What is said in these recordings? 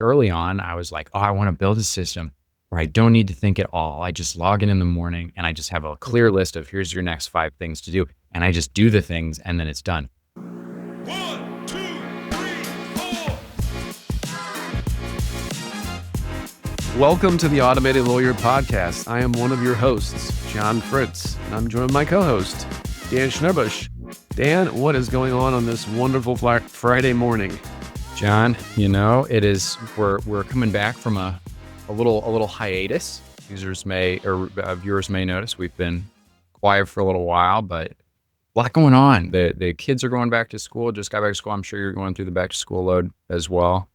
early on, I was like, oh, I want to build a system where I don't need to think at all. I just log in the morning and I just have a clear list of here's your next 5 things to do. And I just do the things and then it's done. 1, 2, 3, 4. Welcome to the Automated Lawyer Podcast. I am one of your hosts, John Fritz, and I'm joined by my co-host, Dan Schnurbusch. Dan, what is going on this wonderful Friday morning? John, it is, we're coming back from a little hiatus. Viewers may notice we've been quiet for a little while, but a lot going on. The kids are going back to school, just got back to school. I'm sure you're going through the back to school load as well.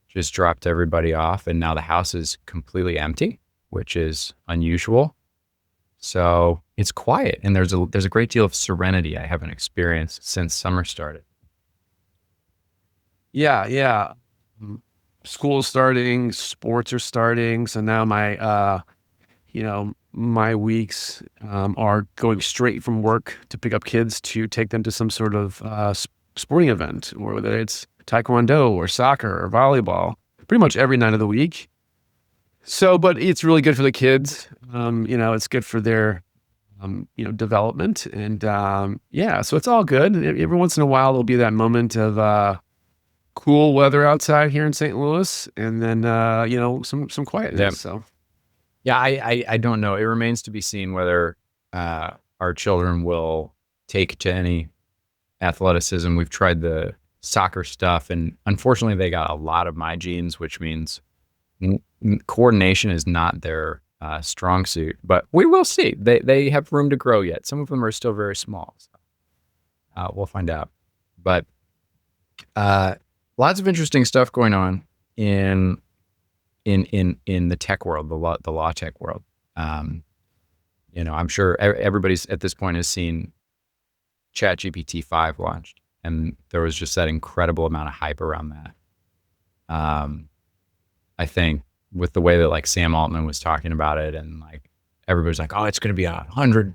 Just dropped everybody off and now the house is completely empty, which is unusual. So it's quiet and there's a great deal of serenity I haven't experienced since summer started. Yeah. School's starting, sports are starting. So now my weeks are going straight from work to pick up kids to take them to some sort of sporting event, or whether it's taekwondo or soccer or volleyball, pretty much every night of the week. So, but it's really good for the kids. It's good for their, development. And so it's all good. Every once in a while, there'll be that moment of cool weather outside here in St. Louis, and then some quietness. Yeah. So I don't know. It remains to be seen whether our children will take to any athleticism. We've tried the soccer stuff, and unfortunately, they got a lot of my genes, which means coordination is not their strong suit. But we will see. They have room to grow yet. Some of them are still very small. So, we'll find out. But lots of interesting stuff going on in the tech world, the law tech world. I'm sure everybody's at this point has seen Chat GPT-5 launched, and there was just that incredible amount of hype around that. I think with the way that like Sam Altman was talking about it, and like everybody's like, oh, it's going to be 100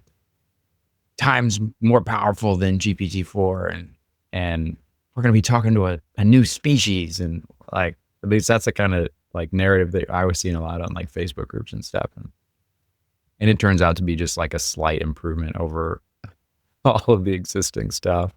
times more powerful than GPT-4, and we're going to be talking to a new species. And like, at least that's the kind of like narrative that I was seeing a lot on like Facebook groups and stuff. And it turns out to be just like a slight improvement over all of the existing stuff.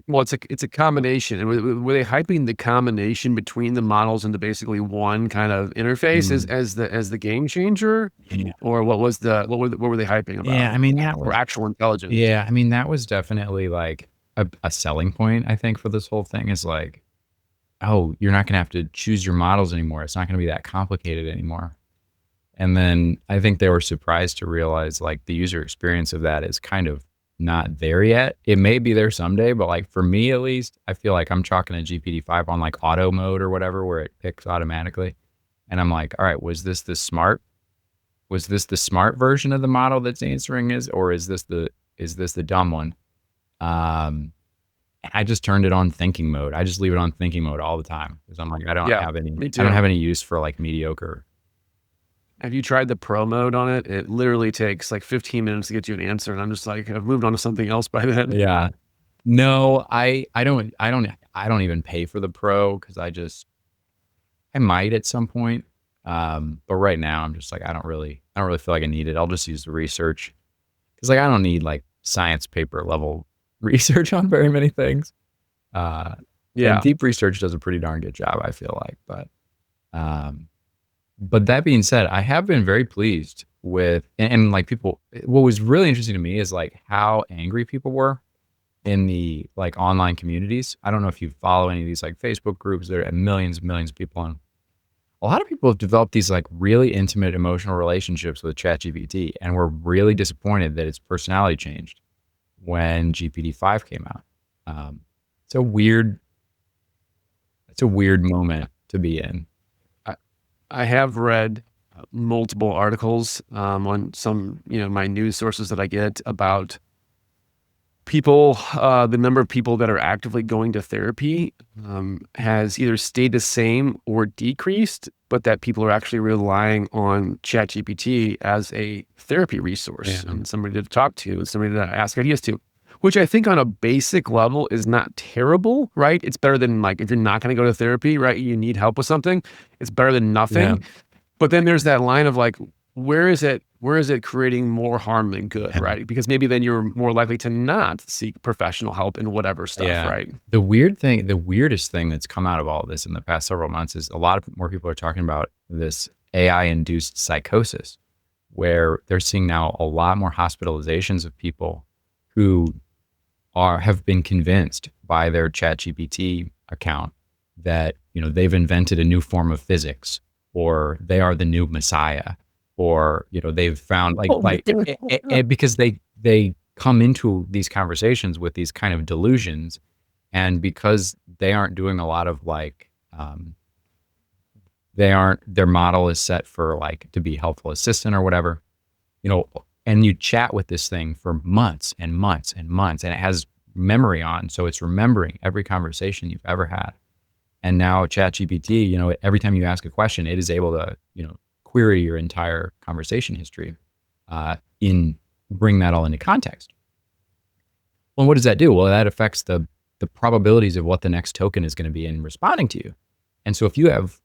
Well, it's a combination. And were they hyping the combination between the models into basically one kind of interface as the game changer? Yeah. Or what were they hyping about? Yeah, I mean, that was, or actual intelligence? Yeah, I mean, that was definitely like a selling point, I think, for this whole thing is like, oh, you're not going to have to choose your models anymore. It's not going to be that complicated anymore. And then I think they were surprised to realize like the user experience of that is kind of not there yet. It may be there someday, but like for me at least, I feel like I'm chalking a GPT-5 on like auto mode or whatever, where it picks automatically. And I'm like, all right, was this the smart version of the model that's answering or is this the dumb one? I just turned it on thinking mode. I just leave it on thinking mode all the time because I'm like, I don't have any use for like mediocre. Have you tried the pro mode on it? It literally takes like 15 minutes to get you an answer, and I'm just like, I've moved on to something else by then. Yeah, no, I don't even pay for the pro because I might at some point, but right now I'm just like, I don't really feel like I need it. I'll just use the research because like I don't need like science paper level research on very many things. And deep research does a pretty darn good job, I feel like. But that being said, I have been very pleased with, and like people, what was really interesting to me is like how angry people were in the like online communities. I don't know if you follow any of these like Facebook groups. There are millions and millions of people on. A lot of people have developed these like really intimate emotional relationships with ChatGPT and were really disappointed that its personality changed when GPT-5 came out. It's a weird moment to be in. I have read multiple articles on some, my news sources that I get about people, the number of people that are actively going to therapy has either stayed the same or decreased, but that people are actually relying on ChatGPT as a therapy resource and somebody to talk to and somebody to ask ideas to. which I think on a basic level is not terrible, right? It's better than like if you're not going to go to therapy, right? You need help with something. It's better than Yeah. nothing. But then there's that line of like, where is it creating more harm than good, right? Because maybe then you're more likely to not seek professional help in whatever stuff, Yeah. right? The weirdest thing that's come out of all of this in the past several months is a lot of more people are talking about this AI-induced psychosis, where they're seeing now a lot more hospitalizations of people who have been convinced by their Chat GPT account that, they've invented a new form of physics, or they are the new messiah, or, they've found because they come into these conversations with these kind of delusions, and because they aren't doing a lot of their model is set for to be helpful assistant or whatever, and you chat with this thing for months and months and months, and it has memory on, so it's remembering every conversation you've ever had. And now Chat GPT, every time you ask a question, it is able to, query your entire conversation history, bring that all into context. Well, what does that do? Well, that affects the probabilities of what the next token is going to be in responding to you. And so if you have,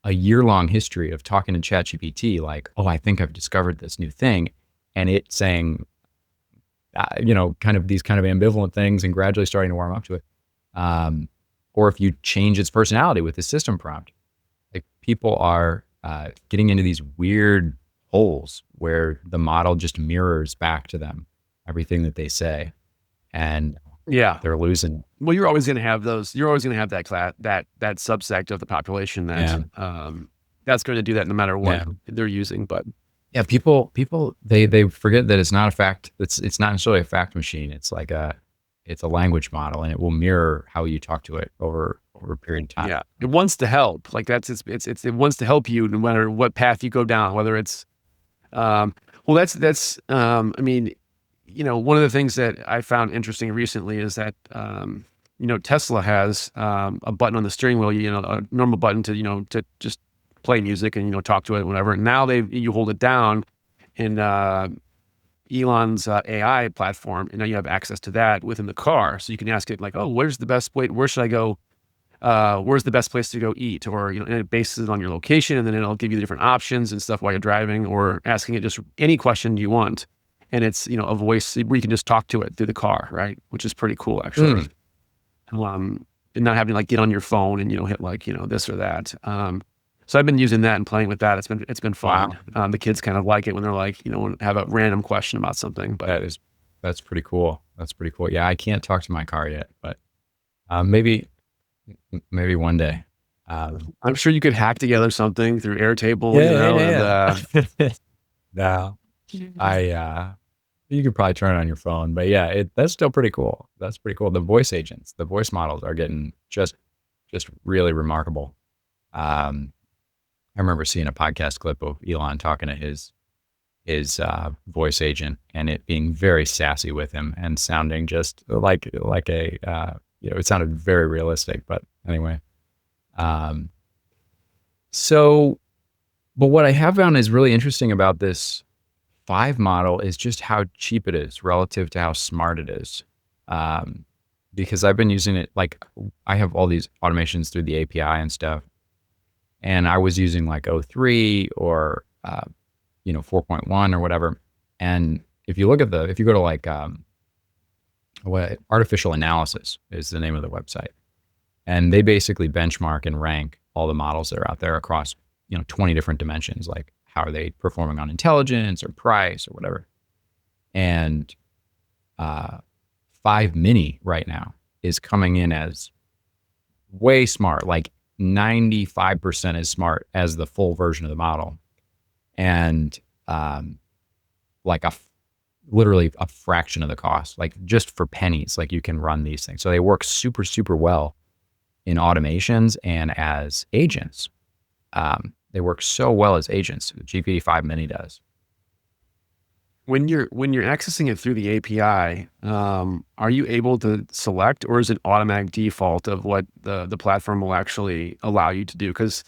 a year-long history of talking to Chat GPT, like, oh, I think I've discovered this new thing, and it saying, kind of these kind of ambivalent things and gradually starting to warm up to it. Or if you change its personality with the system prompt, like people are getting into these weird holes where the model just mirrors back to them everything that they say, and Yeah. they're losing. Well, you're always going to have those. You're always going to have that class, that subsect of the population that that's going to do that no matter what they're using. But yeah, people they forget that it's not a fact. It's not necessarily a fact machine. It's it's a language model, and it will mirror how you talk to it over a period of time. Yeah, it wants to help. Like it wants to help you no matter what path you go down. Whether it's, I mean, one of the things that I found interesting recently is that, Tesla has a button on the steering wheel, a normal button to just play music and, talk to it, whatever. Now you hold it down in Elon's AI platform, and now you have access to that within the car. So you can ask it like, oh, where's the best way? Where should I go? Where's the best place to go eat? Or, and it bases it on your location, and then it'll give you the different options and stuff while you're driving, or asking it just any question you want. And it's, a voice where you can just talk to it through the car, right? Which is pretty cool, actually. And not having to get on your phone and, hit this or that. So I've been using that and playing with that. It's been fun. Wow. The kids kind of like it when they're have a random question about something. But That's pretty cool. That's pretty cool. Yeah, I can't talk to my car yet, but maybe one day. I'm sure you could hack together something through Airtable. No, you could probably turn it on your phone, but yeah, that's still pretty cool. That's pretty cool. The voice agents, the voice models are getting just really remarkable. I remember seeing a podcast clip of Elon talking to his voice agent, and it being very sassy with him and sounding just like a it sounded very realistic. But anyway, but what I have found is really interesting about this 5 model is just how cheap it is relative to how smart it is. Because I've been using it, I have all these automations through the API and stuff, and I was using O3 or 4.1 or whatever. And if you go to what Artificial Analysis is the name of the website, and they basically benchmark and rank all the models that are out there across 20 different dimensions, like how are they performing on intelligence or price or whatever. And 5 mini right now is coming in as way smart, 95% as smart as the full version of the model, and literally a fraction of the cost, just for pennies. You can run these things, so they work super, super well in automations and as agents. They work so well as agents. GPT-5 Mini does. When you're accessing it through the API, are you able to select, or is it automatic default of what the platform will actually allow you to do? Because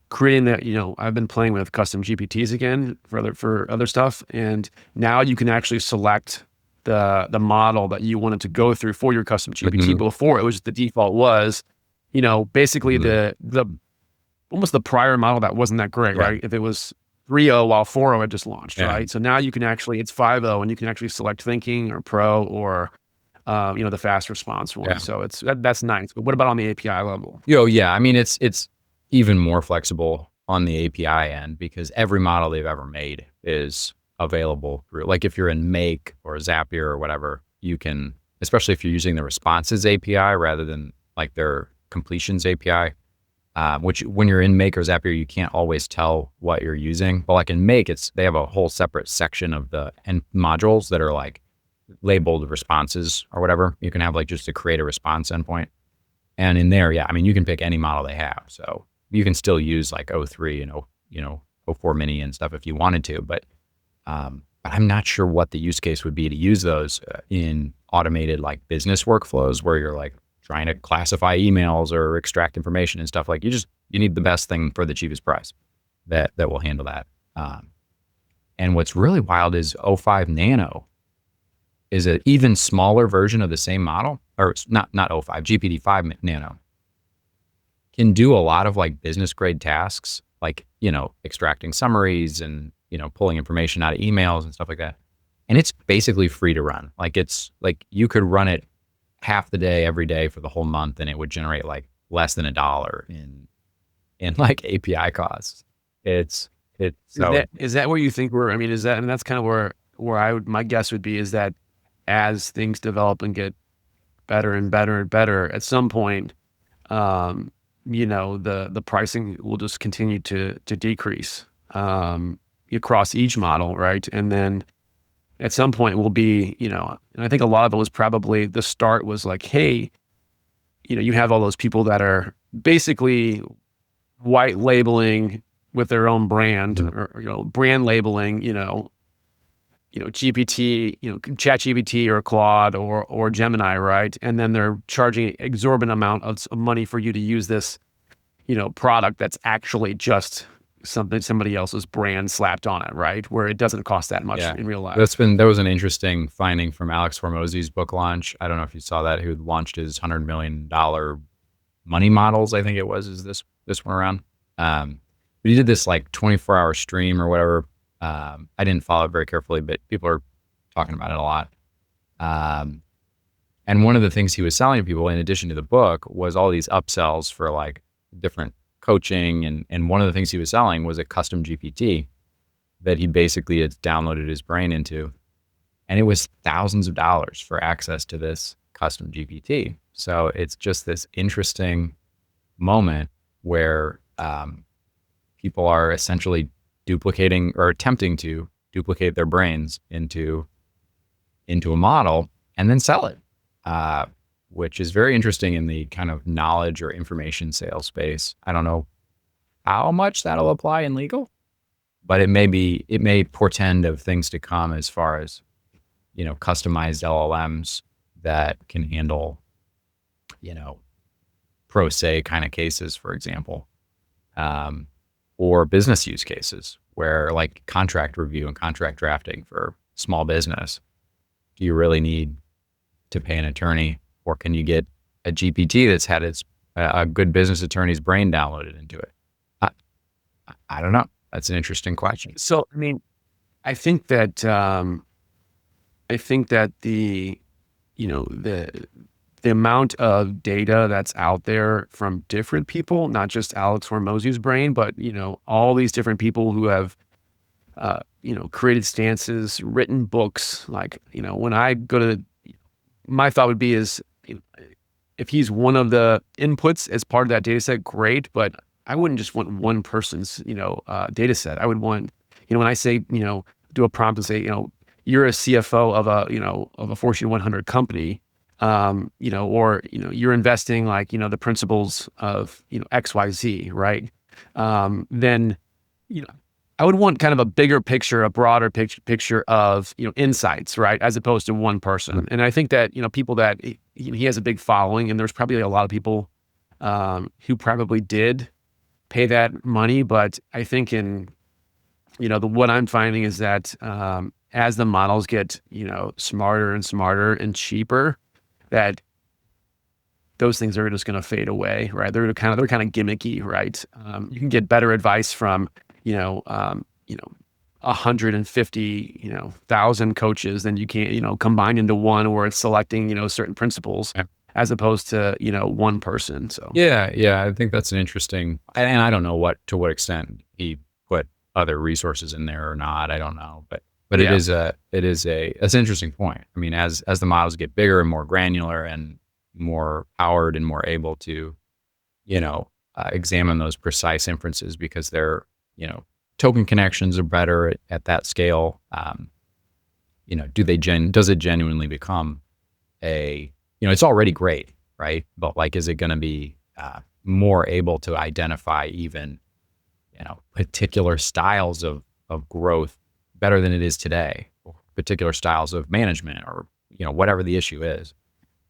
creating that, I've been playing with custom GPTs again for other stuff, and now you can actually select the model that you wanted to go through for your custom GPT. Before, it was the default was, basically the almost the prior model that wasn't that great, right? If it was 3.0 while 4.0 had just launched, right? So now you can actually, it's 5.0 and you can actually select thinking or pro or, the fast response one. So that's nice. But what about on the API level? I mean, it's even more flexible on the API end because every model they've ever made is available through, like if you're in Make or Zapier or whatever, you can, especially if you're using the responses API rather than like their completions API, which when you're in Make or Zapier, you can't always tell what you're using. But like in Make, they have a whole separate section of the end modules that are like labeled responses or whatever. You can have like just to create a response endpoint. And in there, I mean, you can pick any model they have. So you can still use like O3 and O4 mini and stuff if you wanted to, but I'm not sure what the use case would be to use those in automated like business workflows where you're like trying to classify emails or extract information and stuff. Like you need the best thing for the cheapest price that will handle that. And what's really wild is O5 Nano is an even smaller version of the same model, or not O5, GPT-5 Nano can do a lot of like business grade tasks, like, extracting summaries and, pulling information out of emails and stuff like that. And it's basically free to run. Like it's like you could run it half the day, every day for the whole month, and it would generate like less than $1 in like API costs. It's so. Is that where you think we're, I mean, and that's kind of where my guess would be is that as things develop and get better and better and better, at some point, the pricing will just continue to decrease across each model, right? And then at some point will be, and I think a lot of it was probably the start was like, hey, you have all those people that are basically white labeling with their own brand or brand labeling, GPT, Chat GPT or Claude or Gemini, right? And then they're charging exorbitant amount of money for you to use this, product that's actually just somebody else's brand slapped on it, right? Where it doesn't cost that much in real life. That was an interesting finding from Alex Hormozy's book launch. I don't know if you saw that, who launched his $100 million money models, I think it was, is this one around. But he did this like 24-hour stream or whatever. I didn't follow it very carefully, but people are talking about it a lot. And one of the things he was selling to people, in addition to the book, was all these upsells for like different coaching. And one of the things he was selling was a custom GPT that he basically had downloaded his brain into. And it was thousands of dollars for access to this custom GPT. So it's just this interesting moment where people are essentially duplicating or attempting to duplicate their brains into a model and then sell it, which is very interesting in the kind of knowledge or information sales space. I don't know how much that'll apply in legal, but it may portend of things to come as far as, customized LLMs that can handle, pro se kind of cases, for example. Or business use cases where like contract review and contract drafting for small business. Do you really need to pay an attorney, or can you get a GPT that's had a good business attorney's brain downloaded into it? I don't know. That's an interesting question. So, I mean, I think that the amount of data that's out there from different people, not just Alex Hormozy's brain, but, all these different people who have, created stances, written books. Like, when I go to, my thought would be is, if he's one of the inputs as part of that data set, great. But I wouldn't just want one person's, data set. I would want, when I say, do a prompt and say, you're a CFO of a Fortune 100 company, or, you're investing like, the principles of, XYZ, right? Then, I would want kind of a bigger picture, a broader picture of, insights, right? As opposed to one person. And I think that, people that he has a big following, and there's probably a lot of people who probably did pay that money. But I think what I'm finding is that as the models get, smarter and smarter and cheaper, that those things are just going to fade away, right? They're kind of gimmicky, right? You can get better advice from, 150, 1,000 coaches than you can, combine into one where it's selecting, certain principles Yeah. as opposed to, one person. So Yeah, I think that's an interesting, and I don't know to what extent he put other resources in there or not. I don't know, but Yeah. it's an interesting point. I mean, as the models get bigger and more granular and more powered and more able to, examine those precise inferences because they're, token connections are better at that scale. Does it genuinely become it's already great, right? But like, is it going to be more able to identify even, particular styles of growth better than it is today, or particular styles of management, or, whatever the issue is,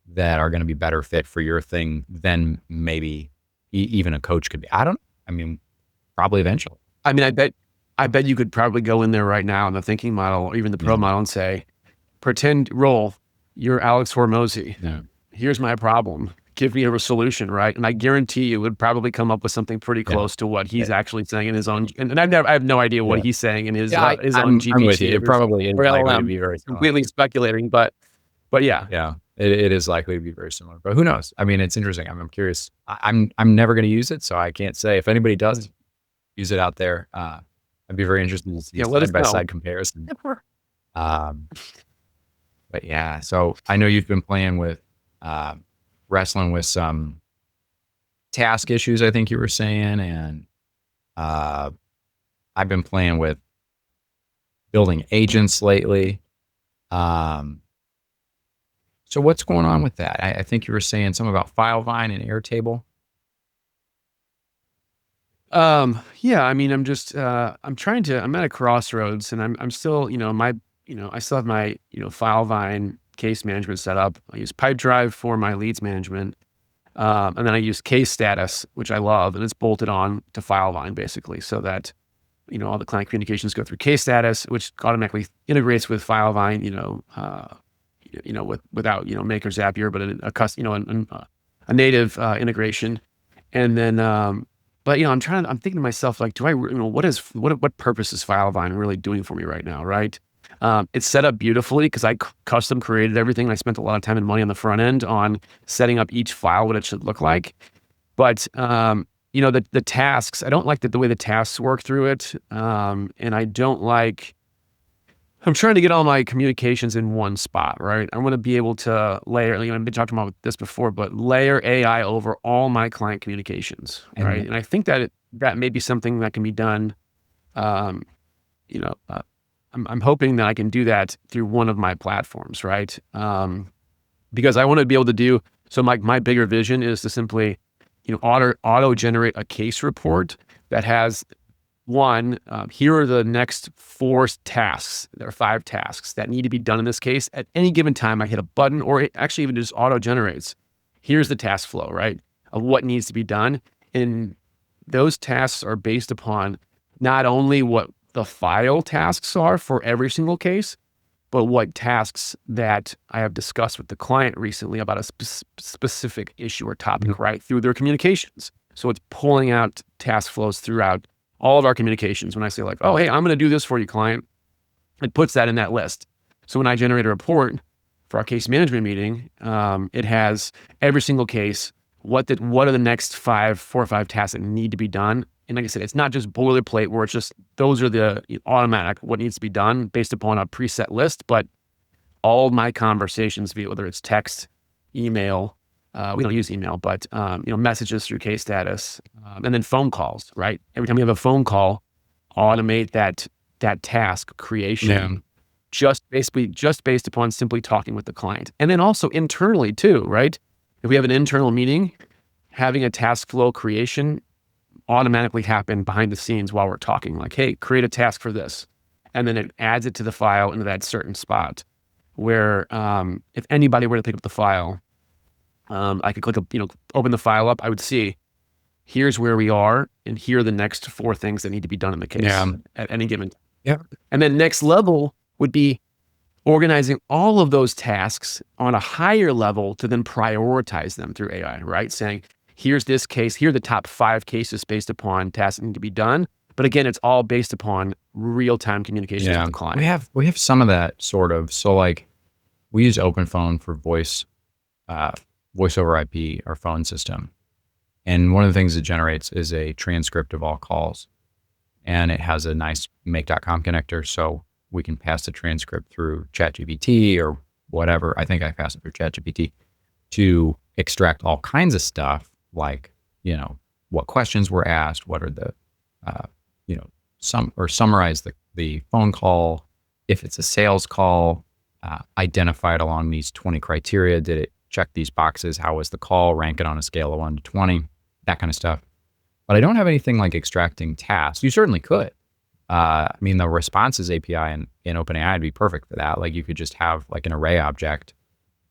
that are going to be better fit for your thing than maybe even a coach could be. Probably eventually. I mean, I bet you could probably go in there right now in the thinking model or even the pro model and say, roll, you're Alex Hormozy. Yeah. Here's my problem. Give me a solution, right? And I guarantee you would probably come up with something pretty close to what he's actually saying in his own. And I have no idea what he's saying in his own GPT. I'm with you. It probably is likely to be very similar. Completely speculating, but yeah. Yeah, it is likely to be very similar. But who knows? I mean, it's interesting. I'm curious. I'm never going to use it, so I can't say. If anybody does use it out there, I'd be very interested to see let us side by know. side comparison. But yeah, so I know you've been playing with wrestling with some task issues, I think you were saying, and I've been playing with building agents lately. So what's going on with that? I think you were saying something about FileVine and Airtable. Yeah, I mean, I'm at a crossroads, and I'm still, I still have my, FileVine case management set up. I use Pipedrive for my leads management. And then I use case status, which I love, and it's bolted on to FileVine basically, so that, all the client communications go through case status, which automatically integrates with FileVine, without, Make or Zapier, but a native integration. And then, but I'm thinking to myself, like, what purpose is FileVine really doing for me right now, right? It's set up beautifully because I custom created everything. I spent a lot of time and money on the front end on setting up each file, what it should look like. But, the tasks, I don't like the way the tasks work through it. And I don't like, I'm trying to get all my communications in one spot, right? I want to be able to layer, I've been talking about this before, but layer AI over all my client communications, right? And I think that that may be something that can be done. I'm hoping that I can do that through one of my platforms, right? Because I want to be able to do, so my bigger vision is to simply, auto generate a case report that has here are the next 4 tasks. There are 5 tasks that need to be done in this case. At any given time, I hit a button, or it actually even just auto generates. Here's the task flow, right? Of what needs to be done. And those tasks are based upon not only what the file tasks are for every single case, but what tasks that I have discussed with the client recently about a specific issue or topic, right? Through their communications. So it's pulling out task flows throughout all of our communications. When I say like, oh, hey, I'm going to do this for you, client, it puts that in that list. So when I generate a report for our case management meeting, it has every single case, what are the next 4 or 5 tasks that need to be done. And like I said, it's not just boilerplate where it's just, those are the automatic, what needs to be done based upon a preset list, but all of my conversations, whether it's text, email, we don't use email, but, messages through case status, and then phone calls, right? Every time we have a phone call, automate that task creation, just based upon simply talking with the client. And then also internally too, right? If we have an internal meeting, having a task flow creation automatically happen behind the scenes while we're talking, like, hey, create a task for this. And then it adds it to the file into that certain spot where, if anybody were to pick up the file, I could click, open the file up. I would see, here's where we are, and here are the next 4 things that need to be done in the case at any given time. Yeah. And then next level, would be organizing all of those tasks on a higher level to then prioritize them through AI, right? Saying, here's this case, here are the top 5 cases based upon tasks that need to be done. But again, it's all based upon real-time communications with the client. We have some of that sort of. So like we use OpenPhone for voice over IP, our phone system. And one of the things it generates is a transcript of all calls. And it has a nice make.com connector. So we can pass the transcript through Chat GPT or whatever. I think I passed it through Chat GPT to extract all kinds of stuff like, what questions were asked, what are the, summarize the phone call. If it's a sales call, identify it along these 20 criteria. Did it check these boxes? How was the call? Rank it on a scale of 1 to 20, that kind of stuff. But I don't have anything like extracting tasks. You certainly could. The responses API in OpenAI would be perfect for that. Like you could just have like an array object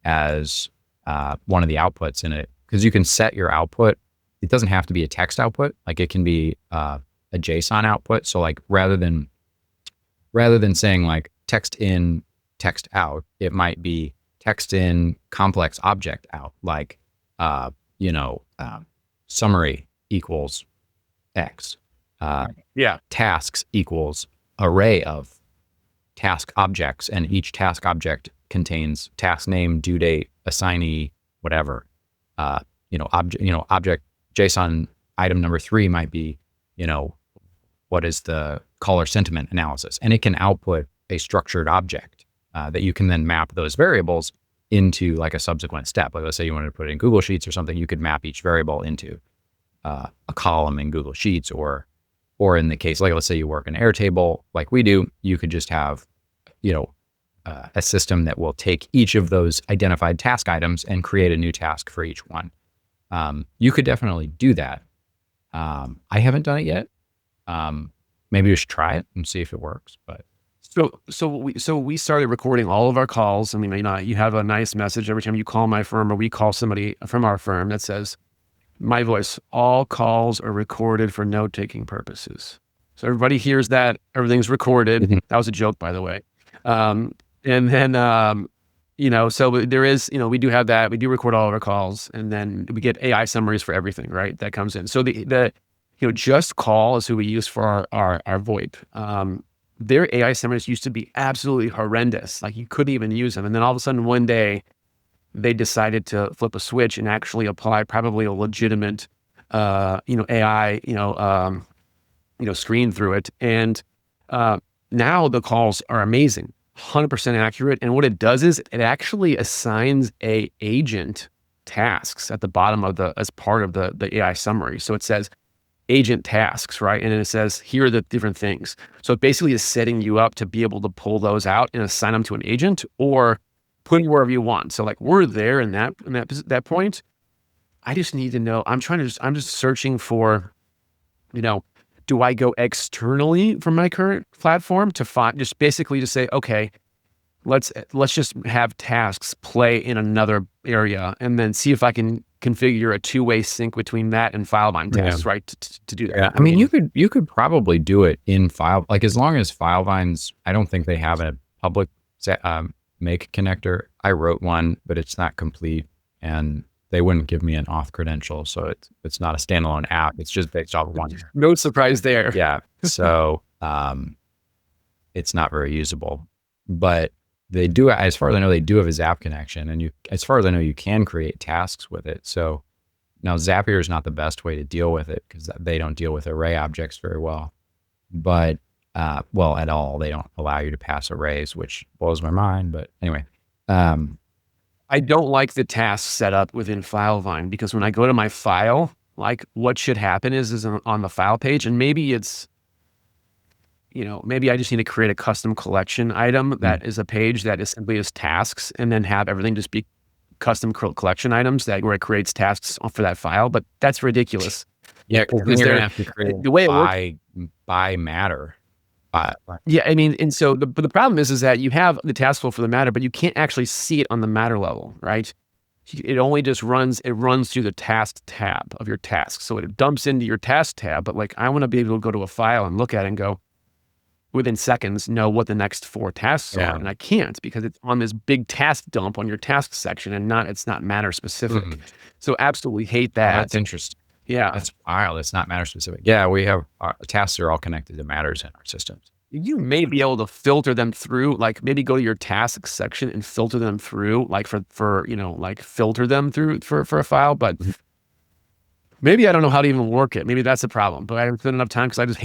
as one of the outputs in it, because you can set your output. It doesn't have to be a text output. Like it can be a JSON output. So like rather than saying like text in, text out, it might be text in, complex object out. Like summary equals X. Tasks equals array of task objects, and each task object contains task name, due date, assignee, whatever. Object JSON item number 3 might be, what is the caller sentiment analysis, and it can output a structured object that you can then map those variables into like a subsequent step. Like let's say you wanted to put it in Google Sheets or something, you could map each variable into a column in Google Sheets, or in the case, like let's say you work in Airtable like we do, you could just have, a system that will take each of those identified task items and create a new task for each one. You could definitely do that. I haven't done it yet. Maybe we should try it and see if it works. But so we started recording all of our calls. I mean, you have a nice message every time you call my firm or we call somebody from our firm that says, my voice, all calls are recorded for note-taking purposes. So everybody hears that, everything's recorded. Mhm. That was a joke, by the way. And then, so there is, we do have that. We do record all of our calls, and then we get AI summaries for everything, right? That comes in. So the Just Call is who we use for our VoIP. Their AI summaries used to be absolutely horrendous. Like you couldn't even use them. And then all of a sudden one day, they decided to flip a switch and actually apply probably a legitimate, AI, screen through it. And now the calls are amazing, 100% accurate. And what it does is it actually assigns a agent tasks at the bottom of as part of the AI summary. So it says agent tasks, right? And then it says, here are the different things. So it basically is setting you up to be able to pull those out and assign them to an agent, or put it wherever you want. So like we're there in that point. I just need to know, I'm just searching for, do I go externally from my current platform to find, just basically to say, okay, let's just have tasks play in another area and then see if I can configure a two-way sync between that and FileVine tasks, right? To do that. Yeah. I mean, you could probably do it in File, like as long as FileVine's, I don't think they have a public make connector. I wrote one, but it's not complete, and they wouldn't give me an auth credential, so it's not a standalone app. It's just based off of one. No surprise there. Yeah, so it's not very usable. But they do, as far as I know, they do have a Zap connection, and as far as I know, you can create tasks with it. So now Zapier is not the best way to deal with it because they don't deal with array objects very well, but at all. They don't allow you to pass arrays, which blows my mind. But anyway, I don't like the task setup within FileVine, because when I go to my file, like what should happen is on the file page, and maybe it's, maybe I just need to create a custom collection item that is a page that is simply as tasks, and then have everything just be custom collection items where it creates tasks for that file. But that's ridiculous. Yeah, because you're gonna have to create the way it by matter. Yeah, I mean, and so the problem is that you have the task flow for the matter, but you can't actually see it on the matter level, right? It only just runs through the task tab of your tasks. So it dumps into your task tab, but like I want to be able to go to a file and look at it and go, within seconds know what the next 4 tasks Yeah. are, and I can't because it's on this big task dump on your task section and it's not matter specific. Mhm. So absolutely hate Oh, that. that's interesting. Yeah. That's wild. It's not matter specific. Yeah, we have tasks are all connected to matters in our systems. You may be able to filter them through, like maybe go to your tasks section and filter them through, like for like filter them through for a file, but maybe I don't know how to even work it. Maybe that's the problem, but I haven't spent enough time because I just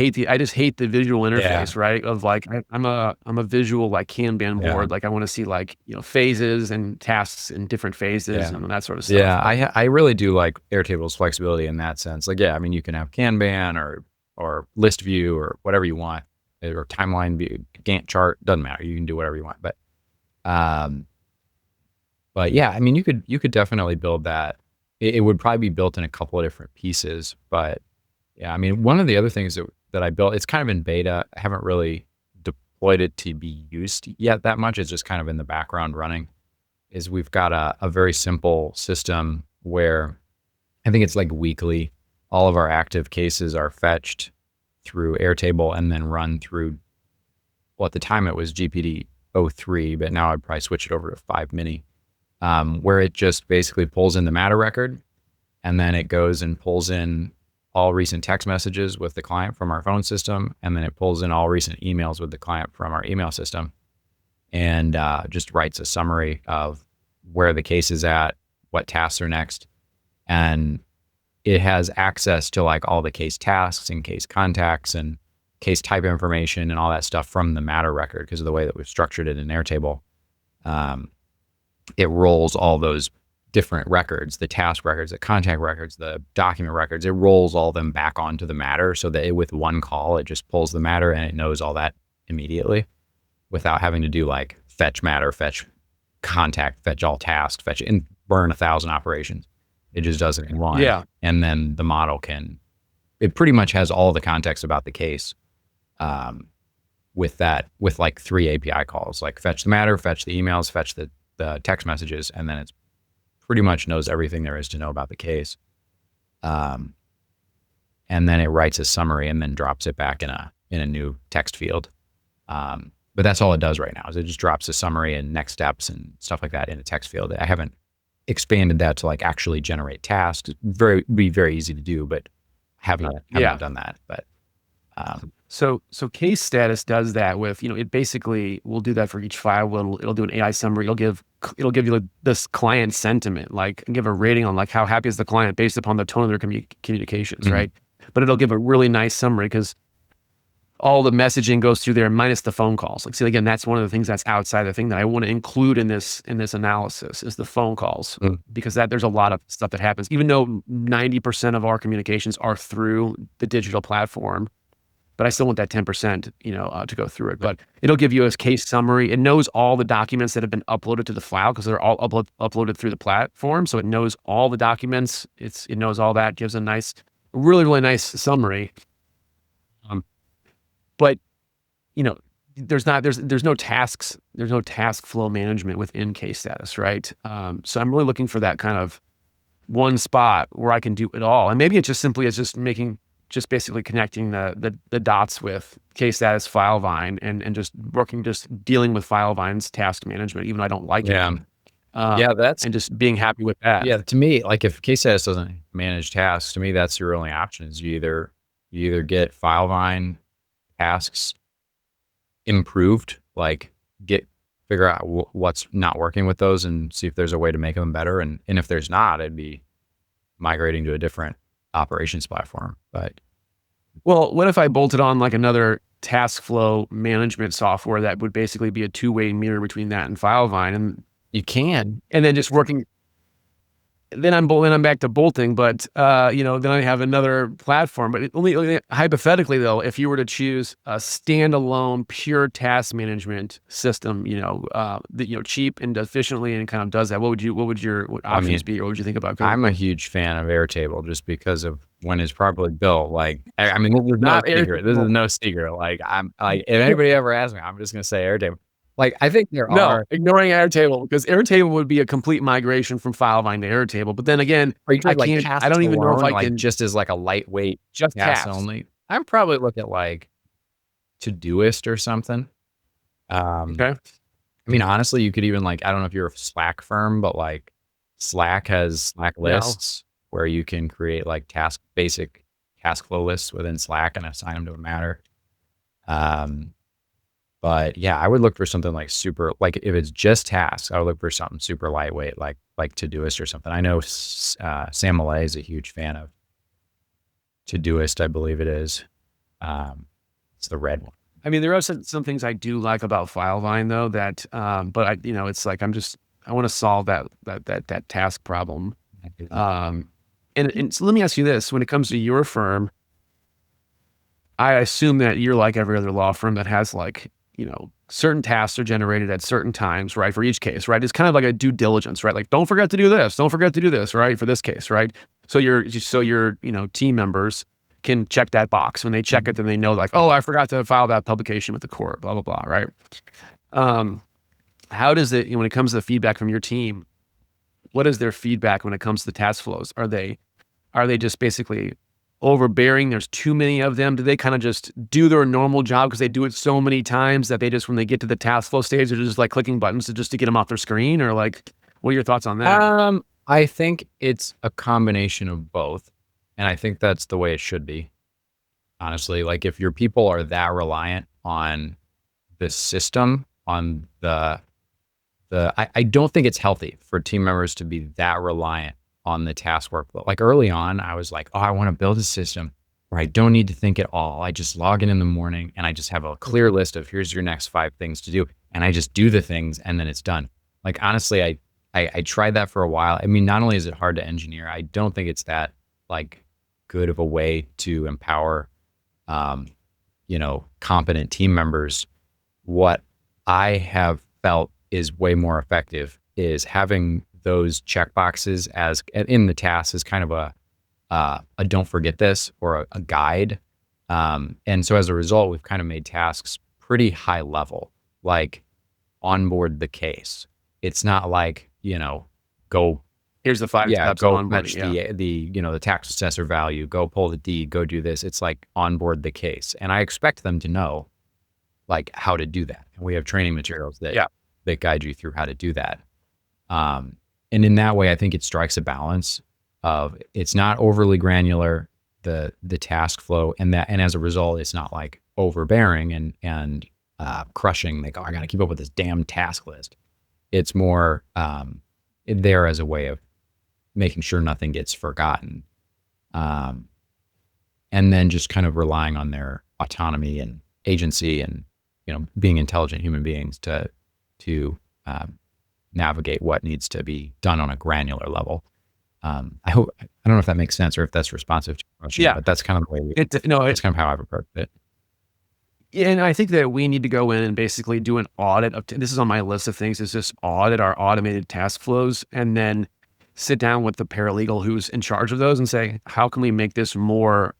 hate the visual interface, right? Of like, I'm a visual like Kanban Yeah. board. Like I want to see like, phases and tasks in different phases Yeah. and that sort of stuff. Yeah, I really do like Airtable's flexibility in that sense. Like, yeah, I mean, you can have Kanban or list view or whatever you want, or timeline view, Gantt chart, doesn't matter. You can do whatever you want. But yeah, I mean, you could definitely build that. It would probably be built in a couple of different pieces. But yeah, I mean, one of the other things that I built, it's kind of in beta. I haven't really deployed it to be used yet that much. It's just kind of in the background running. Is we've got a very simple system where I think it's like weekly. All of our active cases are fetched through Airtable and then run through, well, at the time it was GPT-3, but now I'd probably switch it over to 5 mini, where it just basically pulls in the matter record, and then it goes and pulls in all recent text messages with the client from our phone system, and then it pulls in all recent emails with the client from our email system, and just writes a summary of where the case is at, what tasks are next, and it has access to like all the case tasks and case contacts and case type information and all that stuff from the matter record because of the way that we've structured it in Airtable. It rolls all those different records, the task records, the contact records, the document records. It rolls all them back onto the matter so that with one call, it just pulls the matter and it knows all that immediately without having to do like fetch matter, fetch contact, fetch all tasks, fetch and burn 1,000 operations. It just does it in one. Yeah. And then the model it pretty much has all the context about the case with like 3 API calls, like fetch the matter, fetch the emails, fetch the text messages, and then it's pretty much knows everything there is to know about the case. And then it writes a summary and then drops it back in a new text field. But that's all it does right now is it just drops a summary and next steps and stuff like that in a text field. I haven't expanded that to like actually generate tasks. Be very easy to do, but haven't done that. But So case status does that with, it basically will do that for each file. It'll do an AI summary. It'll give you this client sentiment, like give a rating on like how happy is the client based upon the tone of their communications, Mhm. right? But it'll give a really nice summary because all the messaging goes through there minus the phone calls. Like, see, again, that's one of the things that's outside the thing that I want to include in this analysis is the phone calls, because there's a lot of stuff that happens, even though 90% of our communications are through the digital platform. But I still want that 10%, to go through it. But it'll give you a case summary. It knows all the documents that have been uploaded to the file because they're all uploaded through the platform. So it knows all the documents. It knows all that. Gives a really, really nice summary. But there's no tasks. There's no task flow management within case status, right? So I'm really looking for that kind of one spot where I can do it all. And maybe it just simply is just basically connecting the dots with case status FileVine and just dealing with FileVine's task management, even though I don't like it. And just being happy with that. Yeah, to me, like if case status doesn't manage tasks, to me that's your only option is you either get FileVine tasks improved, like figure out what's not working with those and see if there's a way to make them better. And if there's not, it'd be migrating to a different operations platform. But well, what if I bolted on like another task flow management software that would basically be a two-way mirror between that and FileVine, and you can, and then just working. Then I'm back to bolting, but then I have another platform. But only hypothetically though, if you were to choose a standalone pure task management system, cheap and efficiently and kind of does that, what your options be, or what would you think about? I'm a huge fan of Airtable just because of when it's properly built. Like, I mean, this is no secret. This is no secret. Like, I'm like, if anybody ever asks me, I'm just gonna say Airtable. Like, I think ignoring Airtable, because Airtable would be a complete migration from FileVine to Airtable. But then again, I don't even know if I can just as like a lightweight just task tasks only. I'm probably look at like Todoist or something. Okay. I mean, honestly, you could even like, I don't know if you're a Slack firm, but like Slack has Slack No. lists where you can create like basic task flow lists within Slack and assign them to a matter. But yeah, I would look for something like super, like if it's just tasks, I would look for something super lightweight, like Todoist or something. I know Sam Malay is a huge fan of Todoist, I believe it is. It's the red one. I mean, there are some things I do like about FileVine though that, but I, it's like, I want to solve that task problem. And so let me ask you this, when it comes to your firm, I assume that you're like every other law firm that has like, certain tasks are generated at certain times, right? For each case, right? It's kind of like a due diligence, right? Like, don't forget to do this, don't forget to do this, right? For this case, right? So your team members can check that box. When they check it, then they know like, oh, I forgot to file that publication with the court, blah, blah, blah, right? How does it, when it comes to the feedback from your team, what is their feedback when it comes to the task flows? Are they just basically overbearing? There's too many of them. Do they kind of just do their normal job because they do it so many times that they just, when they get to the task flow stage, they're just like clicking buttons to get them off their screen? Or like, what are your thoughts on that? I think it's a combination of both. And I think that's the way it should be. Honestly, like if your people are that reliant on the system, on I don't think it's healthy for team members to be that reliant on the task workflow. Like early on, I was like, oh, I want to build a system where I don't need to think at all. I just log in the morning and I just have a clear list of here's your next 5 things to do. And I just do the things and then it's done. Like, honestly, I tried that for a while. I mean, not only is it hard to engineer, I don't think it's that like good of a way to empower, competent team members. What I have felt is way more effective is having those checkboxes as in the task as kind of a don't forget this or a guide. And so as a result, we've kind of made tasks pretty high level, like onboard the case. It's not like, go, Here's the 5 steps go on fetch the tax assessor value, go pull the deed, go do this. It's like onboard the case. And I expect them to know like how to do that. And we have training materials that guide you through how to do that. And in that way, I think it strikes a balance of it's not overly granular, the task flow, and as a result, it's not like overbearing and crushing. Like, oh, I got to keep up with this damn task list. It's more there as a way of making sure nothing gets forgotten, and then just kind of relying on their autonomy and agency and being intelligent human beings to navigate what needs to be done on a granular level. I don't know if that makes sense or if that's responsive to your question, but that's kind of the way that's kind of how I've approached it. Yeah, and I think that we need to go in and basically do an audit of, this is on my list of things, is just audit our automated task flows and then sit down with the paralegal who's in charge of those and say, how can we make this more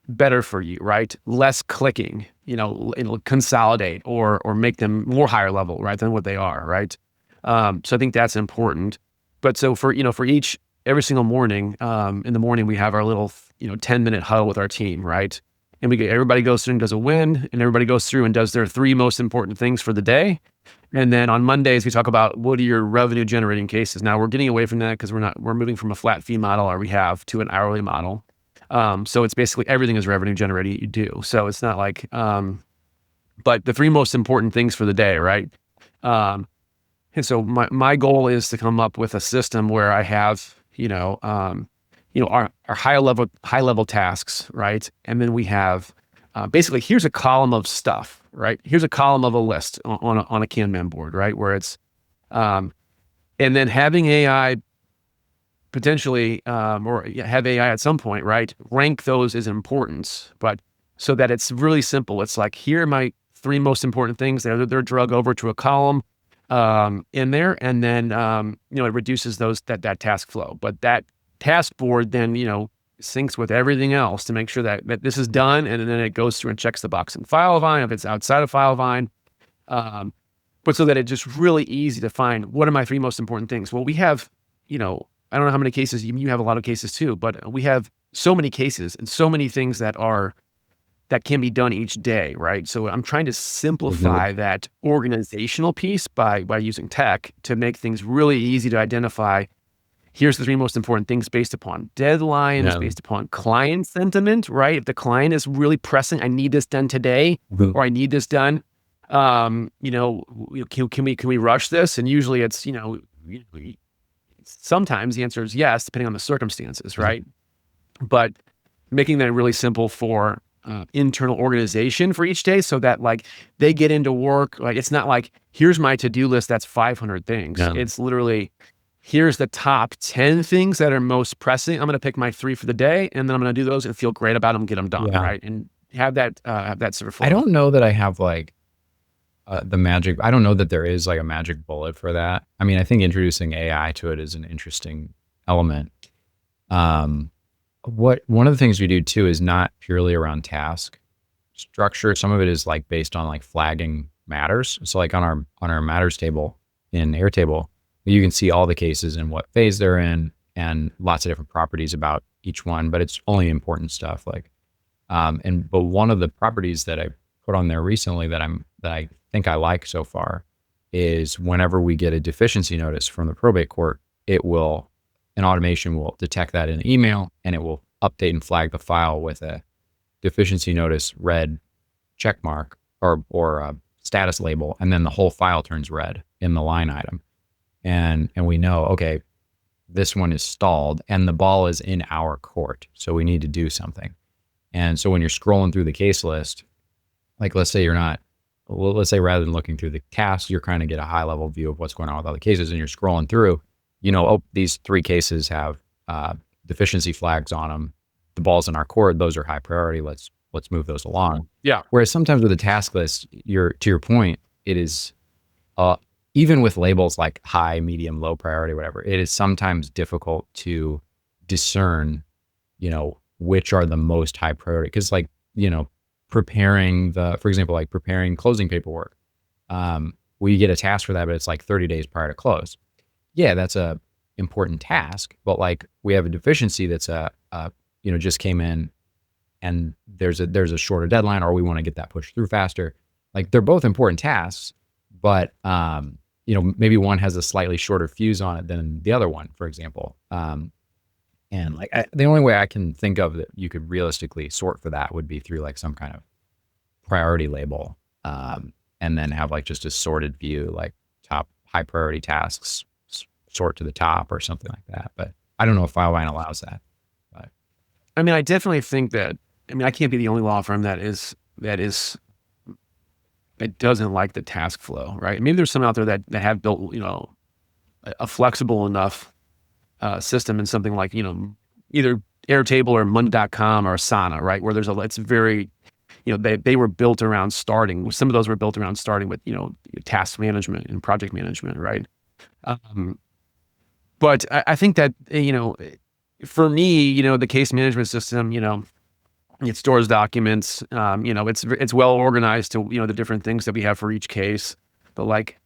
better for you, right? Less clicking, consolidate or make them more higher level, right, than what they are, right? So I think that's important. But so for every single morning, in the morning, we have our little, 10-minute huddle with our team, right? And everybody goes through and does a win, and everybody goes through and does their 3 most important things for the day. And then on Mondays, we talk about what are your revenue generating cases. Now we're getting away from that because we're moving from a flat fee model, or we have, to an hourly model. So it's basically everything is revenue generating you do. So it's not like, but the 3 most important things for the day, right? And so my goal is to come up with a system where I have, our high level tasks, right? And then we have basically, here's a column of stuff, right? Here's a column of a list on a Kanban board, right? Where it's, and then having AI potentially, or have AI at some point, right? Rank those as importance, but so that it's really simple. It's like, here are my 3 most important things. They're drug over to a column in there, and then it reduces that task flow. But that task board then syncs with everything else to make sure that this is done, and then it goes through and checks the box in FileVine if it's outside of FileVine. But so that it's just really easy to find, what are my 3 most important things? Well, we have, I don't know how many cases, you have a lot of cases too, but we have so many cases and so many things that are that can be done each day, right? So I'm trying to simplify that organizational piece by using tech to make things really easy to identify. Here's the 3 most important things based upon deadlines, Yeah. based upon client sentiment, right? If the client is really pressing, I need this done today, or I need this done, can we rush this? And usually it's, sometimes the answer is yes, depending on the circumstances, right? But making that really simple for internal organization for each day, so that like they get into work, like it's not like, here's my to-do list that's 500 things. Yeah. It's literally, here's the top 10 things that are most pressing. I'm going to pick my 3 for the day, and then I'm going to do those and feel great about them, get them done, Yeah. right? And have that sort of flow. I don't know that I have like the magic. I don't know that there is like a magic bullet for that. I mean, I think introducing AI to it is an interesting element. One of the things we do too is not purely around task structure. Some of it is like based on like flagging matters. So like on our matters table in Airtable, you can see all the cases and what phase they're in and lots of different properties about each one, but it's only important stuff. Like, but one of the properties that I put on there recently that I think I like so far is whenever we get a deficiency notice from the probate court, an automation will detect that in an email, and it will update and flag the file with a deficiency notice red check mark or a status label, and then the whole file turns red in the line item. And we know, okay, this one is stalled and the ball is in our court, so we need to do something. And so when you're scrolling through the case list, like let's say rather than looking through the tasks, you're trying to get a high level view of what's going on with all the cases, and you're scrolling through, these 3 cases have deficiency flags on them. The ball's in our court. Those are high priority. Let's move those along. Yeah. Whereas sometimes with a task list, to your point, it is even with labels like high, medium, low priority, whatever, it is sometimes difficult to discern, which are the most high priority. Because preparing closing paperwork, we get a task for that, but it's like 30 days prior to close. Yeah, that's a important task, but like we have a deficiency that's just came in, and there's a shorter deadline, or we want to get that pushed through faster. Like they're both important tasks, but maybe one has a slightly shorter fuse on it than the other one, for example. And like the only way I can think of that you could realistically sort for that would be through like some kind of priority label, and then have like just a sorted view, like top high priority tasks sort to the top or something like that. But I don't know if FileVine allows that. But I mean, I definitely think that, I can't be the only law firm that doesn't like the task flow, right? Maybe there's some out there that have built, a flexible enough system in something like, either Airtable or Monday.com or Asana, right? Where it's very, they were built around starting. Some of those were built around starting with, task management and project management, right? But I think that, for me, the case management system, it stores documents, it's well organized to, the different things that we have for each case. But like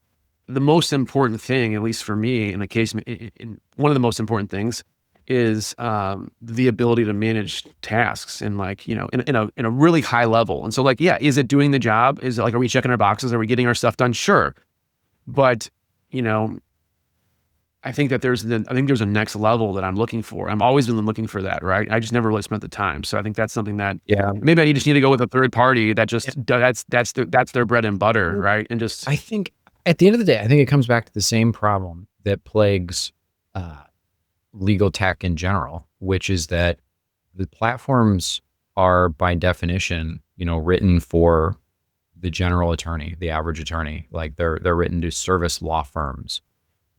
the most important thing, at least for me in a case, one of the most important things is the ability to manage tasks and like, in a really high level. And so like, yeah, is it doing the job? Is it like, are we checking our boxes? Are we getting our stuff done? Sure. But, I think that there's a next level that I'm looking for. I'm always been looking for that, right? I just never really spent the time. So I think that's something that maybe I just need to go with a third party that just that's their bread and butter, right? And just I think at the end of the day, I think it comes back to the same problem that plagues legal tech in general, which is that the platforms are by definition, written for the general attorney, the average attorney. Like they're written to service law firms.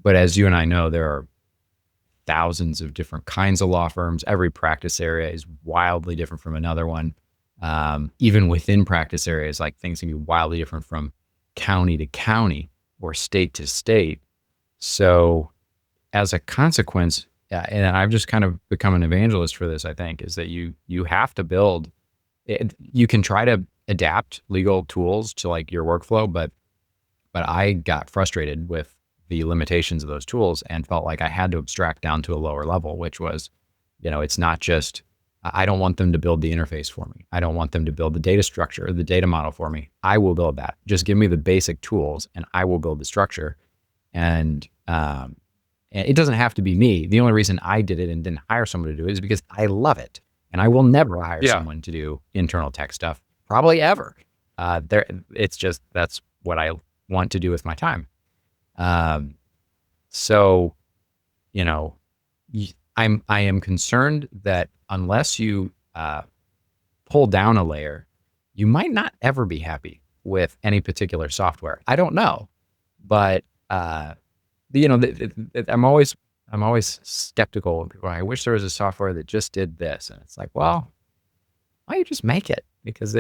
But as you and I know, there are thousands of different kinds of law firms. Every practice area is wildly different from another one. Even within practice areas, like things can be wildly different from county to county or state to state. So as a consequence, and I've just kind of become an evangelist for this, I think, is that you have to build, you can try to adapt legal tools to like your workflow, but I got frustrated with the limitations of those tools and felt like I had to abstract down to a lower level, which was, it's not just I don't want them to build the interface for me. I don't want them to build the data structure or the data model for me. I will build that. Just give me the basic tools and I will build the structure. And it doesn't have to be me. The only reason I did it and didn't hire someone to do it is because I love it. And I will never hire Yeah. someone to do internal tech stuff, probably ever. It's just, that's what I want to do with my time. So, you know, I am concerned that unless you pull down a layer, you might not ever be happy with any particular software. I don't know, but I'm always skeptical when people are, I wish there was a software that just did this, and it's like, well, why don't you just make it? Because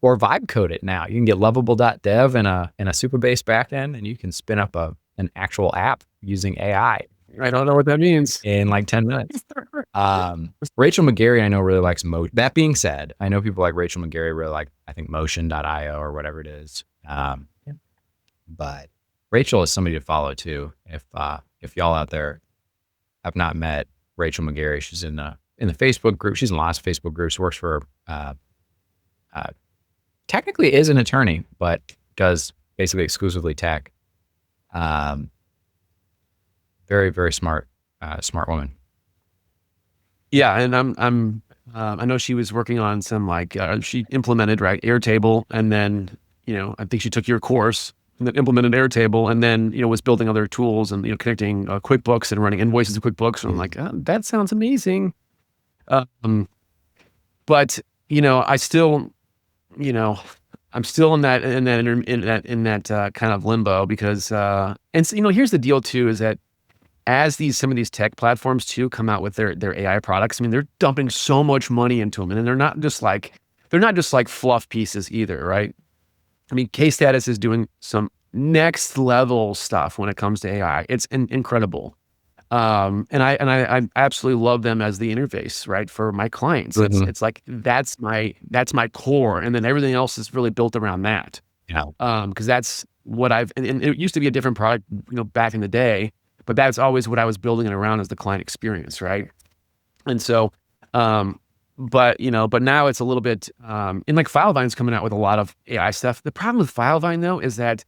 or vibe code it now. You can get lovable.dev and a Supabase backend, and you can spin up an actual app using AI I don't know what that means. in like 10 minutes. Rachel McGarry, I know, really likes Motion. That being said, I know people like Rachel McGarry really like, I think, Motion.io or whatever it is. But Rachel is somebody to follow too. If y'all out there have not met Rachel McGarry, she's in the Facebook group. She's in lots of Facebook groups. Works for technically is an attorney, but does basically exclusively tech. Very, very smart woman. Yeah, and I know she was working on some like she implemented Airtable, and then I think she took your course and then implemented Airtable, and then was building other tools and connecting QuickBooks and running invoices to QuickBooks. And I'm like, oh, that sounds amazing. But I still, I'm still in that kind of limbo because and so, here's the deal too, is that as some of these tech platforms too come out with their AI products, I mean, they're dumping so much money into them, and they're not just like fluff pieces either, right? I mean, K-Status is doing some next level stuff when it comes to AI. It's incredible. And I absolutely love them as the interface, right, for my clients. It's like that's my core, and then everything else is really built around that. Yeah. Because that's what and it used to be a different product, back in the day, but that's always what I was building it around, as the client experience, right? And so, but now it's a little bit, and like Filevine's coming out with a lot of AI stuff. The problem with Filevine though is that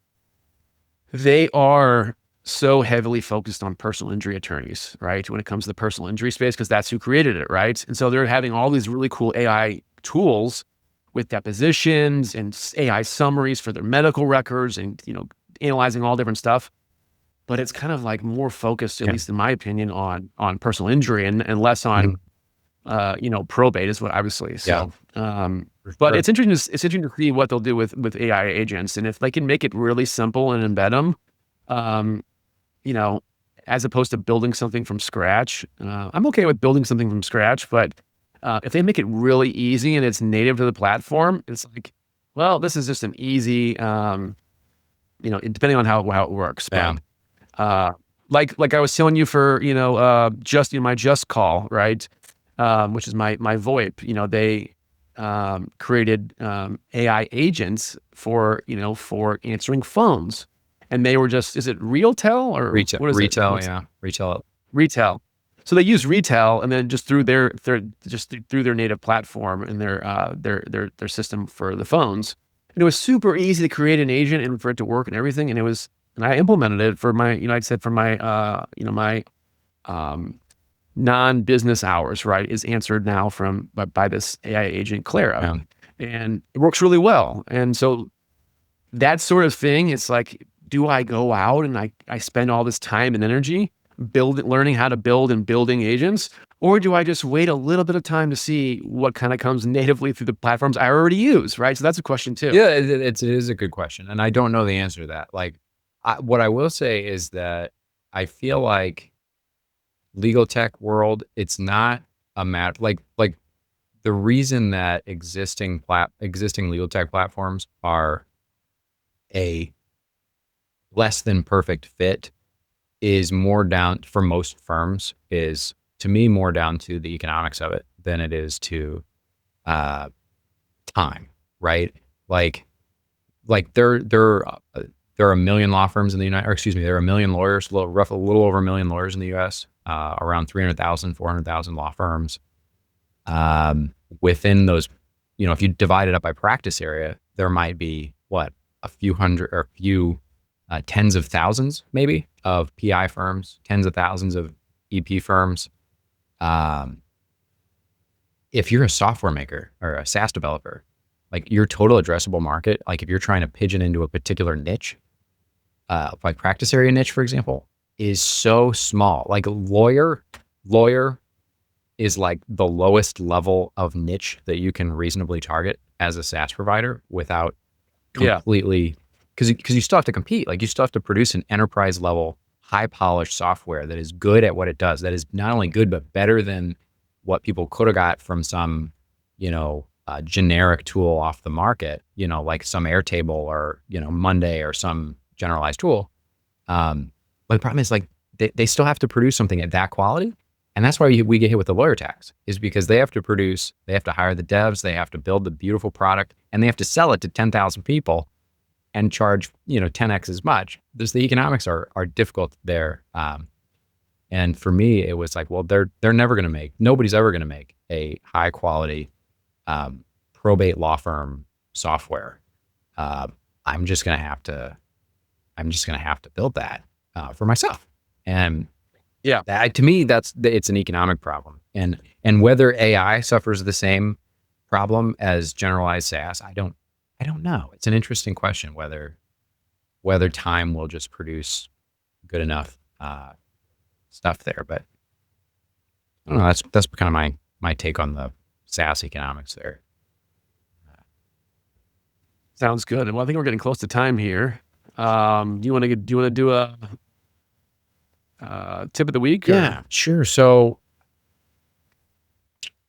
they are so heavily focused on personal injury attorneys, right? When it comes to the personal injury space, because that's who created it, right? And so they're having all these really cool AI tools with depositions and AI summaries for their medical records, and analyzing all different stuff. But it's kind of like more focused, at least in my opinion, on personal injury and less on probate is what obviously. So but it's interesting to see what they'll do with AI agents, and if they can make it really simple and embed them, as opposed to building something from scratch. I'm okay with building something from scratch, but if they make it really easy and it's native to the platform, it's like, well, this is just an easy, depending on how it works. Yeah. But like I was telling you for my Just Call, right, which is my VoIP. They created AI agents for answering phones. And they were just, is it Realtel or Retail? What is Retail, it? yeah. Retail. Retail. So they use Retail, and then just through their native platform and their system for the phones. And it was super easy to create an agent and for it to work and everything. And I implemented it for my, my non-business hours, right, is answered now by this AI agent, Clara. Yeah. And it works really well. And so that sort of thing, it's like, do I go out and I spend all this time and energy learning how to build and building agents, or do I just wait a little bit of time to see what kind of comes natively through the platforms I already use, right? So that's a question too. Yeah, it is a good question, and I don't know the answer to that. Like, what I will say is that I feel like legal tech world, it's not a matter like the reason that existing legal tech platforms are a less than perfect fit is more down, for most firms, is to me more down to the economics of it than it is to time, right? Like there are a million law firms in the there are a million lawyers, a little over a million lawyers in the US, around 300,000, 400,000 law firms. Within those, if you divide it up by practice area, there might be a few hundred or a few tens of thousands maybe of PI firms, tens of thousands of EP firms. If you're a software maker or a SaaS developer, like your total addressable market, like if you're trying to pigeon into a particular niche, like practice area niche, for example, is so small. Like lawyer is like the lowest level of niche that you can reasonably target as a SaaS provider without completely, because you still have to compete. Like you still have to produce an enterprise level, high polished software that is good at what it does. That is not only good, but better than what people could have got from some, generic tool off the market, like some Airtable or, Monday or some generalized tool. But the problem is like they still have to produce something at that quality. And that's why we get hit with the lawyer tax, is because they have to hire the devs, they have to build the beautiful product, and they have to sell it to 10,000 people and charge, 10x as much. The economics are difficult there. And for me, it was like, well, nobody's ever going to make a high quality probate law firm software. I'm just going to have to build that for myself. And to me, it's an economic problem. And whether AI suffers the same problem as generalized SaaS, I don't know. It's an interesting question whether time will just produce good enough stuff there. But I don't know. That's kind of my take on the SaaS economics there. Sounds good. Well, I think we're getting close to time here. Do you want to do a tip of the week? Or? Yeah, sure. So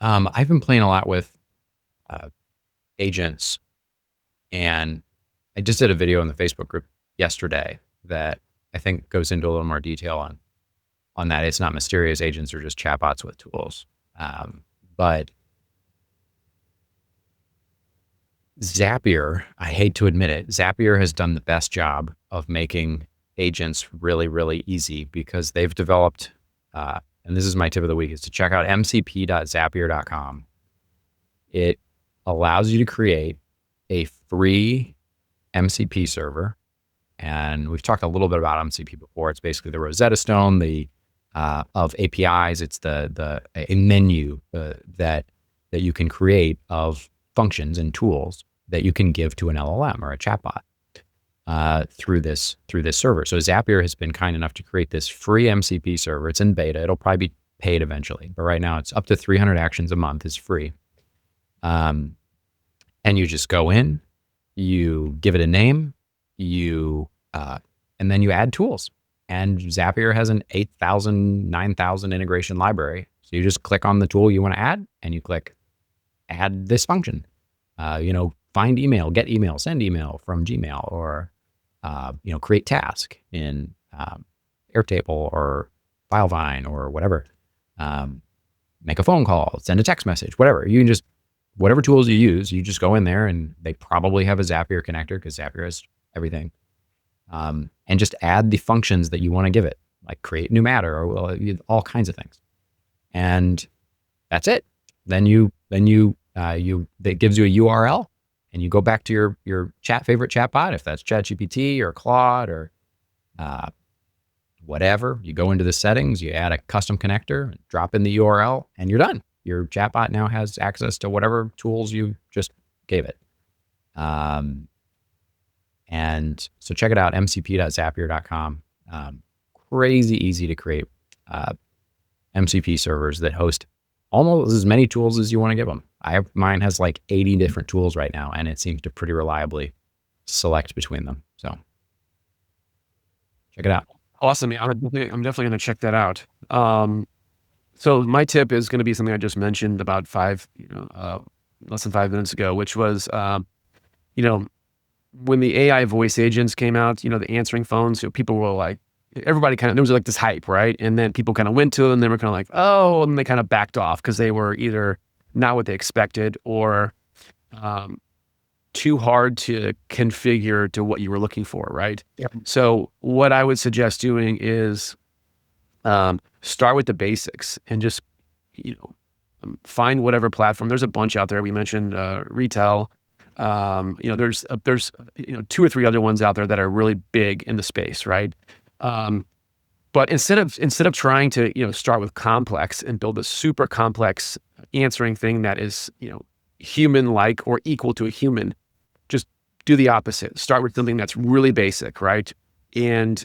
I've been playing a lot with agents, and I just did a video in the Facebook group yesterday that I think goes into a little more detail on that. It's not mysterious. Agents are just chatbots with tools. But Zapier, I hate to admit it, Zapier has done the best job of making agents really, really easy, because they've developed, and this is my tip of the week, is to check out mcp.zapier.com. It allows you to create a free MCP server. And we've talked a little bit about MCP before. It's basically the Rosetta Stone of APIs. It's a menu that you can create of functions and tools that you can give to an LLM or a chatbot through this server. So Zapier has been kind enough to create this free MCP server. It's in beta. It'll probably be paid eventually, but right now it's up to 300 actions a month. It's free. And you just go in, you give it a name, and then you add tools. And Zapier has an 8,000, 9,000 integration library. So you just click on the tool you want to add, and you click add this function. Find email, get email, send email from Gmail, or create task in Airtable or Filevine or whatever. Make a phone call, send a text message, whatever. You can just, whatever tools you use, you just go in there, and they probably have a Zapier connector because Zapier has everything. And just add the functions that you want to give it, like create new matter or all kinds of things. And that's it. Then it gives you a URL, and you go back to your favorite chatbot, if that's Chat GPT or Claude or whatever. You go into the settings, you add a custom connector, drop in the URL, and you're done. Your chatbot now has access to whatever tools you just gave it. And so check it out, mcp.zapier.com. Crazy easy to create MCP servers that host almost as many tools as you want to give them. Mine has like 80 different tools right now, and it seems to pretty reliably select between them. So check it out. Awesome. Yeah, I'm definitely going to check that out. So my tip is going to be something I just mentioned about less than 5 minutes ago, which was, when the AI voice agents came out, the answering phones, people were like, everybody there was like this hype, right? And then people kind of went to them, and they were kind of like, oh, and they kind of backed off because they were either not what they expected or too hard to configure to what you were looking for, right? Yep. So what I would suggest doing is start with the basics and just, find whatever platform. There's a bunch out there. We mentioned Retail. There's 2 or 3 other ones out there that are really big in the space, right? But instead of trying to start with complex and build a super complex answering thing that is human-like or equal to a human, just do the opposite. Start with something that's really basic, right? And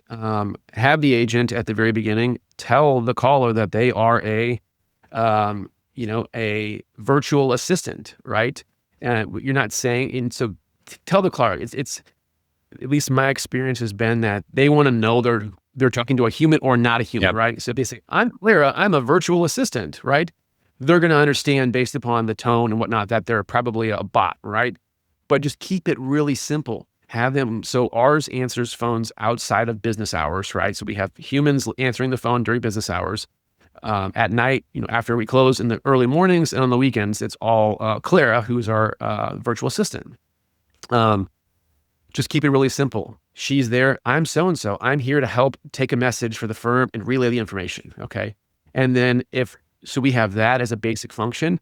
have the agent at the very beginning tell the caller that they are a virtual assistant, right? And you're not saying, and so tell the caller. It's at least my experience has been that they want to know they're talking to a human or not a human, right? So if they say, "I'm Lara, I'm a virtual assistant," right? They're going to understand based upon the tone and whatnot that they're probably a bot, right? But just keep it really simple. Have them, so ours answers phones outside of business hours, right? So we have humans answering the phone during business hours. At night, after we close, in the early mornings and on the weekends, it's all Clara, who's our virtual assistant. Just keep it really simple. She's there. I'm so-and-so. I'm here to help take a message for the firm and relay the information. Okay. And then so we have that as a basic function.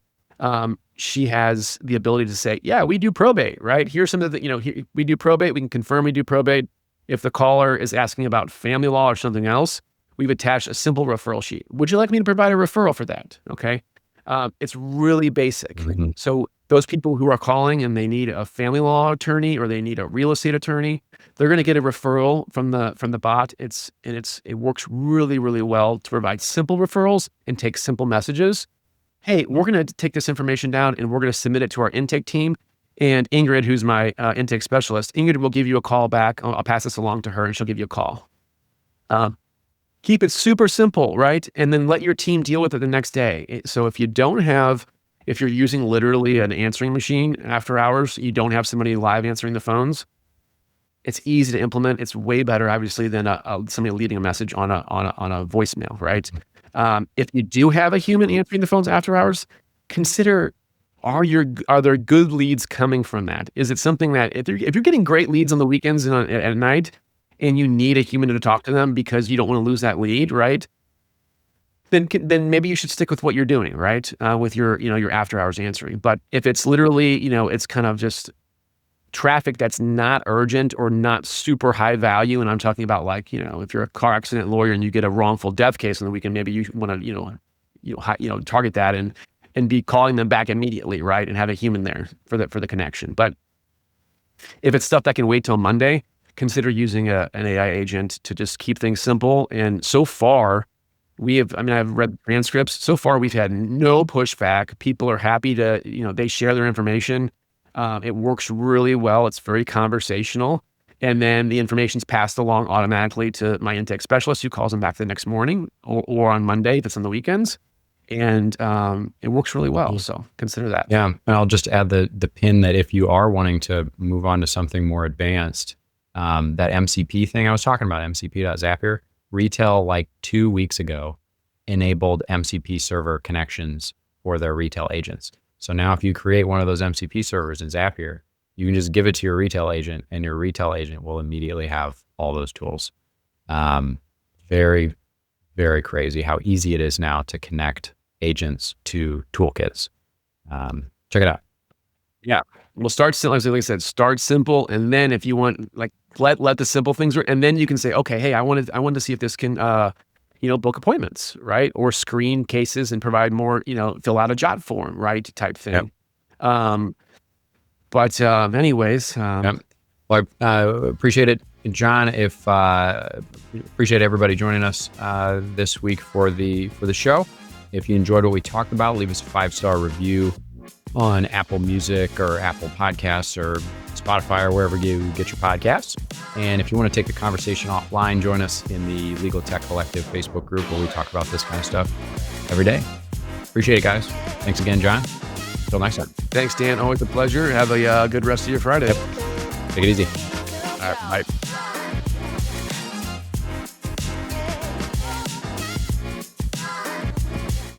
She has the ability to say, yeah, we do probate, right? Here's some of the, we do probate. We can confirm we do probate. If the caller is asking about family law or something else, we've attached a simple referral sheet. Would you like me to provide a referral for that? Okay. It's really basic. Mhm. So those people who are calling and they need a family law attorney or they need a real estate attorney, they're going to get a referral from the bot. It works really, really well to provide simple referrals and take simple messages. Hey, we're going to take this information down and we're going to submit it to our intake team. And Ingrid, who's my intake specialist, Ingrid will give you a call back. I'll pass this along to her and she'll give you a call. Keep it super simple, right? And then let your team deal with it the next day. So if you're using literally an answering machine after hours, you don't have somebody live answering the phones, it's easy to implement. It's way better, obviously, than somebody leaving a message on a voicemail, right? If you do have a human answering the phones after hours, consider, are there good leads coming from that? Is it something that if you're getting great leads on the weekends and at night, and you need a human to talk to them because you don't want to lose that lead, right? Then maybe you should stick with what you're doing, right? With your after hours answering. But if it's literally, it's kind of just traffic that's not urgent or not super high value, and I'm talking about like, if you're a car accident lawyer and you get a wrongful death case on the weekend, maybe you want to, target that and be calling them back immediately, right? And have a human there for the connection. But if it's stuff that can wait till Monday, consider using an AI agent to just keep things simple. And so far, I've read transcripts. So far, we've had no pushback. People are happy to, they share their information. It works really well. It's very conversational. And then the information's passed along automatically to my intake specialist who calls them back the next morning or on Monday if it's on the weekends. And it works really well. So consider that. Yeah. And I'll just add the pin that if you are wanting to move on to something more advanced, that MCP thing I was talking about, MCP.Zapier, Retail like 2 weeks ago enabled MCP server connections for their retail agents. So now if you create one of those MCP servers in Zapier, you can just give it to your retail agent and your retail agent will immediately have all those tools. Very, very crazy how easy it is now to connect agents to toolkits. Check it out. Yeah. Well, like I said, start simple. And then if you want, like, let the simple things work. And then you can say, okay, hey, I wanted to see if this can, book appointments, right? Or screen cases and provide more, fill out a jot form, right? Type thing. Yep. Anyways. Yep. Well, I appreciate it, John. Appreciate everybody joining us this week for the show. If you enjoyed what we talked about, leave us a 5-star review on Apple Music or Apple Podcasts or Spotify or wherever you get your podcasts. And if you want to take the conversation offline, join us in the Legal Tech Collective Facebook group where we talk about this kind of stuff every day. Appreciate it, guys. Thanks again, John. Until next time. Thanks, Dan. Always a pleasure. Have a good rest of your Friday. Yep. Take it easy. All right, bye.